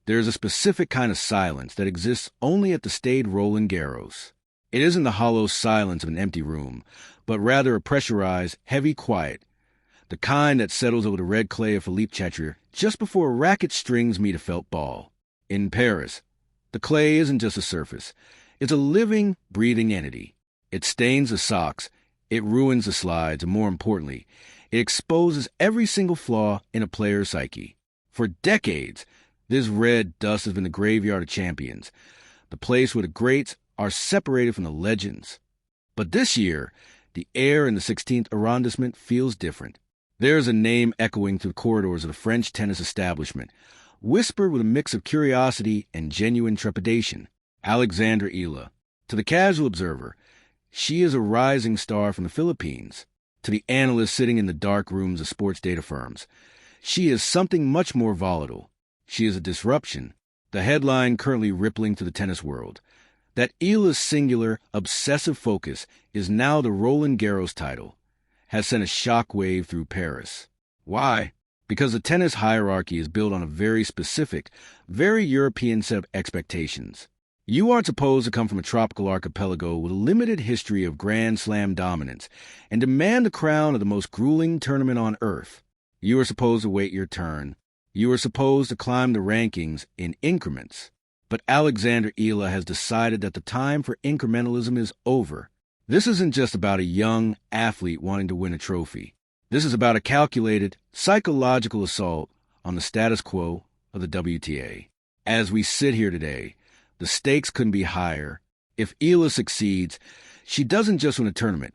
There's a specific kind of silence that exists only at the staid Roland Garros. It isn't the hollow silence of an empty room, but rather a pressurized, heavy quiet, the kind that settles over the red clay of Philippe Chatrier just before a racket strings meet a felt ball. In Paris, the clay isn't just a surface. It's a living, breathing entity. It stains the socks, it ruins the slides, and more importantly, it exposes every single flaw in a player's psyche. For decades, this red dust has been the graveyard of champions, the place where the greats are separated from the legends. But this year, the air in the 16th arrondissement feels different. There's a name echoing through the corridors of the French tennis establishment, whispered with a mix of curiosity and genuine trepidation. Alexandra Eala. To the casual observer, she is a rising star from the Philippines. To the analyst sitting in the dark rooms of sports data firms, she is something much more volatile. She is a disruption, the headline currently rippling through the tennis world. That Eala's singular, obsessive focus is now the Roland Garros title, has sent a shockwave through Paris. Why? Because the tennis hierarchy is built on a very specific, very European set of expectations. You aren't supposed to come from a tropical archipelago with a limited history of Grand Slam dominance and demand the crown of the most grueling tournament on earth. You are supposed to wait your turn. You are supposed to climb the rankings in increments. But Alexandra Eala has decided that the time for incrementalism is over. This isn't just about a young athlete wanting to win a trophy. This is about a calculated, psychological assault on the status quo of the WTA. As we sit here today, the stakes couldn't be higher. If Eala succeeds, she doesn't just win a tournament.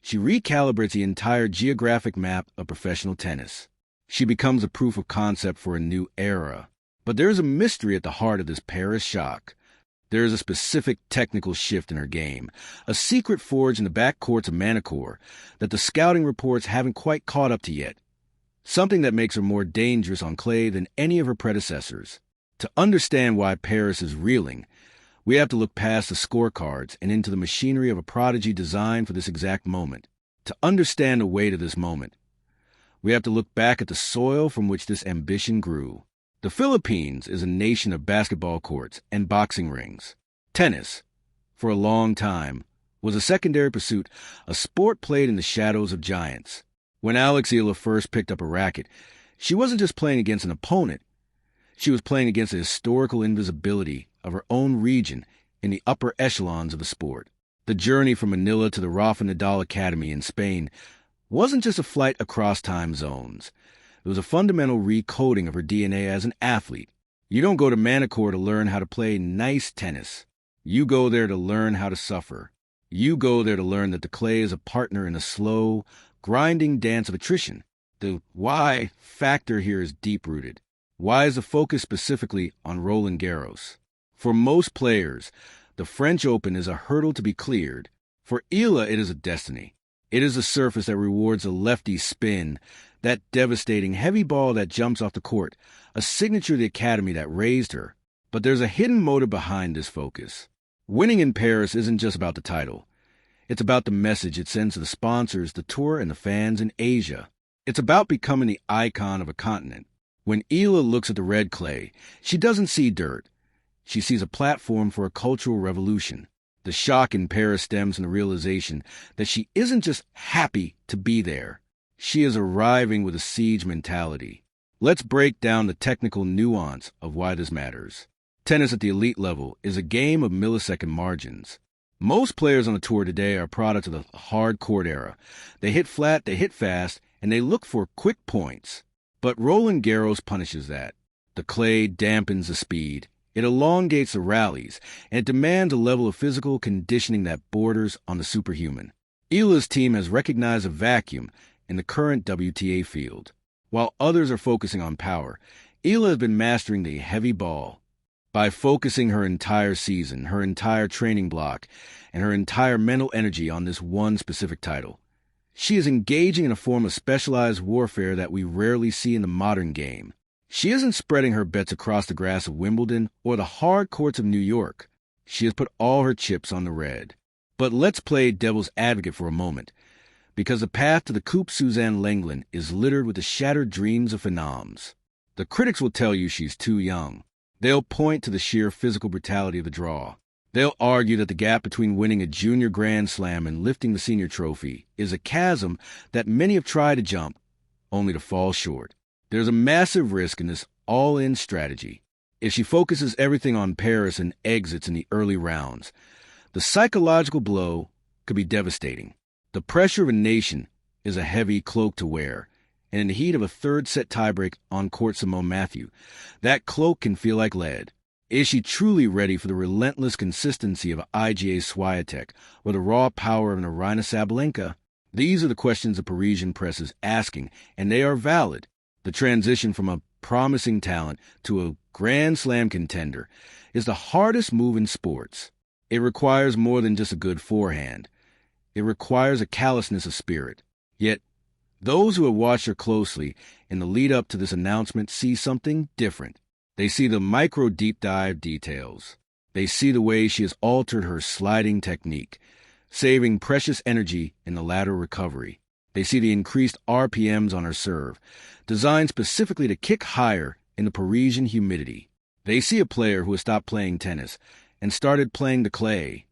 She recalibrates the entire geographic map of professional tennis. She becomes a proof of concept for a new era. But there is a mystery at the heart of this Paris shock. There is a specific technical shift in her game, a secret forged in the back courts of Manicourt that the scouting reports haven't quite caught up to yet. Something that makes her more dangerous on clay than any of her predecessors. To understand why Paris is reeling, we have to look past the scorecards and into the machinery of a prodigy designed for this exact moment. To understand the weight of this moment, we have to look back at the soil from which this ambition grew. The Philippines is a nation of basketball courts and boxing rings. Tennis, for a long time, was a secondary pursuit, a sport played in the shadows of giants. When Alex Eala first picked up a racket, she wasn't just playing against an opponent. She was playing against the historical invisibility of her own region in the upper echelons of the sport. The journey from Manila to the Rafa Nadal Academy in Spain wasn't just a flight across time zones. It was a fundamental recoding of her DNA as an athlete. You don't go to Manicourt to learn how to play nice tennis. You go there to learn how to suffer. You go there to learn that the clay is a partner in a slow, grinding dance of attrition. The why factor here is deep-rooted. Why is the focus specifically on Roland Garros? For most players, the French Open is a hurdle to be cleared. For Eala, it is a destiny. It is a surface that rewards a lefty spin, that devastating heavy ball that jumps off the court, a signature of the academy that raised her. But there's a hidden motive behind this focus. Winning in Paris isn't just about the title. It's about the message it sends to the sponsors, the tour, and the fans in Asia. It's about becoming the icon of a continent. When Eala looks at the red clay, she doesn't see dirt. She sees a platform for a cultural revolution. The shock in Paris stems from the realization that she isn't just happy to be there. She is arriving with a siege mentality. Let's break down the technical nuance of why this matters. Tennis at the elite level is a game of millisecond margins. Most players on the tour today are products of the hard court era. They hit flat, they hit fast, and they look for quick points. But Roland Garros punishes that. The clay dampens the speed. It elongates the rallies, and it demands a level of physical conditioning that borders on the superhuman. Eala's team has recognized a vacuum in the current WTA field. While others are focusing on power, Eala has been mastering the heavy ball. By focusing her entire season, her entire training block, and her entire mental energy on this one specific title, she is engaging in a form of specialized warfare that we rarely see in the modern game. She isn't spreading her bets across the grass of Wimbledon or the hard courts of New York. She has put all her chips on the red. But let's play devil's advocate for a moment, because the path to the Coupe Suzanne Lenglen is littered with the shattered dreams of phenoms. The critics will tell you she's too young. They'll point to the sheer physical brutality of the draw. They'll argue that the gap between winning a junior Grand Slam and lifting the senior trophy is a chasm that many have tried to jump, only to fall short. There's a massive risk in this all-in strategy. If she focuses everything on Paris and exits in the early rounds, the psychological blow could be devastating. The pressure of a nation is a heavy cloak to wear, and in the heat of a third-set tiebreak on court Simone Matthew, that cloak can feel like lead. Is she truly ready for the relentless consistency of IGA Swiatek or the raw power of an Aryna Sabalenka? These are the questions the Parisian press is asking, and they are valid. The transition from a promising talent to a Grand Slam contender is the hardest move in sports. It requires more than just a good forehand. It requires a callousness of spirit. Yet, those who have watched her closely in the lead-up to this announcement see something different. They see the micro-deep dive details. They see the way she has altered her sliding technique, saving precious energy in the latter recovery. They see the increased RPMs on her serve, designed specifically to kick higher in the Parisian humidity. They see a player who has stopped playing tennis and started playing the clay.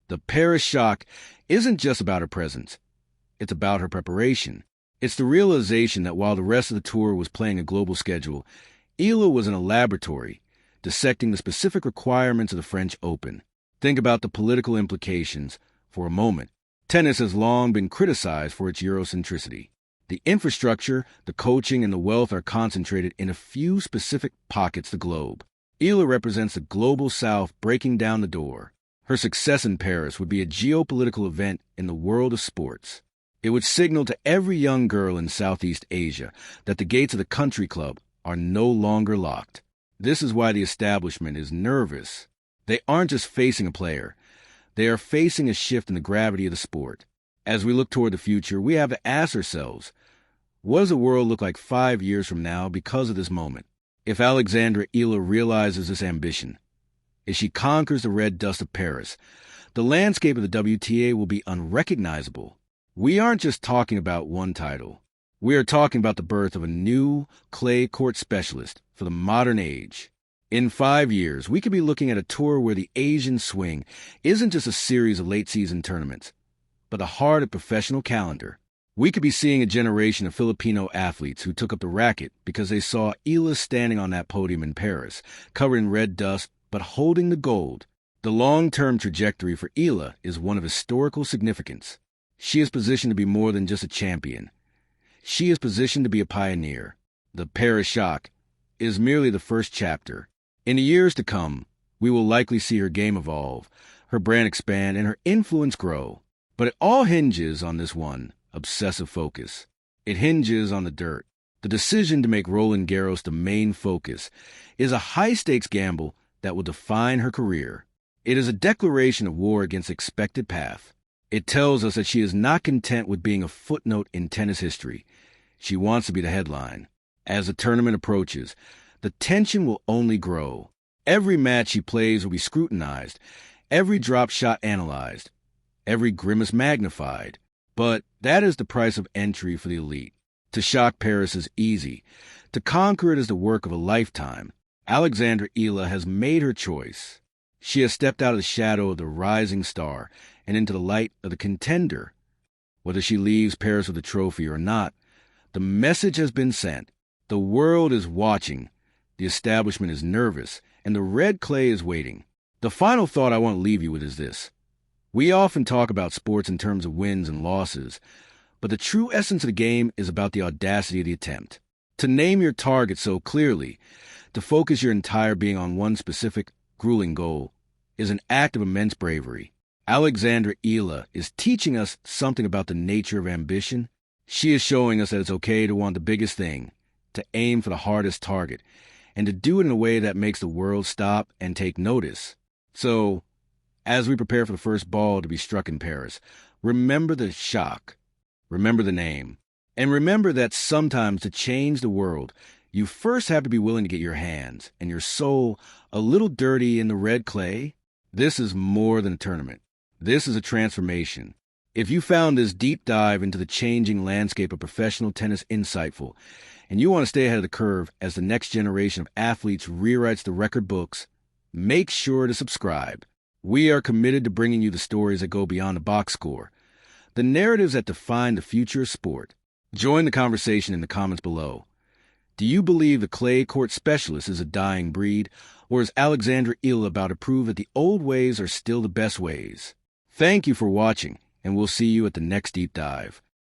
The Paris shock isn't just about her presence. It's about her preparation. It's the realization that while the rest of the tour was playing a global schedule, Eala was in a laboratory, dissecting the specific requirements of the French Open. Think about the political implications for a moment. Tennis has long been criticized for its Eurocentricity. The infrastructure, the coaching, and the wealth are concentrated in a few specific pockets of the globe. Eala represents the global South breaking down the door. Her success in Paris would be a geopolitical event in the world of sports. It would signal to every young girl in Southeast Asia that the gates of the country club are no longer locked. This is why the establishment is nervous. They aren't just facing a player. They are facing a shift in the gravity of the sport. As we look toward the future, we have to ask ourselves, what does the world look like 5 years from now because of this moment? If Alexandra Eala realizes this ambition, if she conquers the red dust of Paris, the landscape of the WTA will be unrecognizable. We aren't just talking about one title. We are talking about the birth of a new clay court specialist for the modern age. In 5 years, we could be looking at a tour where the Asian swing isn't just a series of late-season tournaments, but the heart of professional calendar. We could be seeing a generation of Filipino athletes who took up the racket because they saw Eala standing on that podium in Paris, covered in red dust, but holding the gold. The long-term trajectory for Eala is one of historical significance. She is positioned to be more than just a champion. She is positioned to be a pioneer. The Paris shock is merely the first chapter. In the years to come, we will likely see her game evolve, her brand expand, and her influence grow. But it all hinges on this one obsessive focus. It hinges on the dirt. The decision to make Roland Garros the main focus is a high-stakes gamble that will define her career. It is a declaration of war against expected path. It tells us that she is not content with being a footnote in tennis history. She wants to be the headline. As the tournament approaches, the tension will only grow. Every match she plays will be scrutinized, every drop shot analyzed, every grimace magnified. But that is the price of entry for the elite. To shock Paris is easy. To conquer it is the work of a lifetime. Alexandra Eala has made her choice. She has stepped out of the shadow of the rising star and into the light of the contender. Whether she leaves Paris with a trophy or not, the message has been sent. The world is watching. The establishment is nervous, and the red clay is waiting. The final thought I want to leave you with is this. We often talk about sports in terms of wins and losses, but the true essence of the game is about the audacity of the attempt. To name your target so clearly, to focus your entire being on one specific, grueling goal, is an act of immense bravery. Alexandra Eala is teaching us something about the nature of ambition. She is showing us that it's okay to want the biggest thing, to aim for the hardest target, and to do it in a way that makes the world stop and take notice. So, as we prepare for the first ball to be struck in Paris, remember the shock, remember the name, and remember that sometimes to change the world, you first have to be willing to get your hands and your soul a little dirty in the red clay. This is more than a tournament. This is a transformation. If you found this deep dive into the changing landscape of professional tennis insightful, and you want to stay ahead of the curve as the next generation of athletes rewrites the record books, make sure to subscribe. We are committed to bringing you the stories that go beyond the box score, the narratives that define the future of sport. Join the conversation in the comments below. Do you believe the clay court specialist is a dying breed, or is Alexandra Eala about to prove that the old ways are still the best ways? Thank you for watching, and we'll see you at the next deep dive.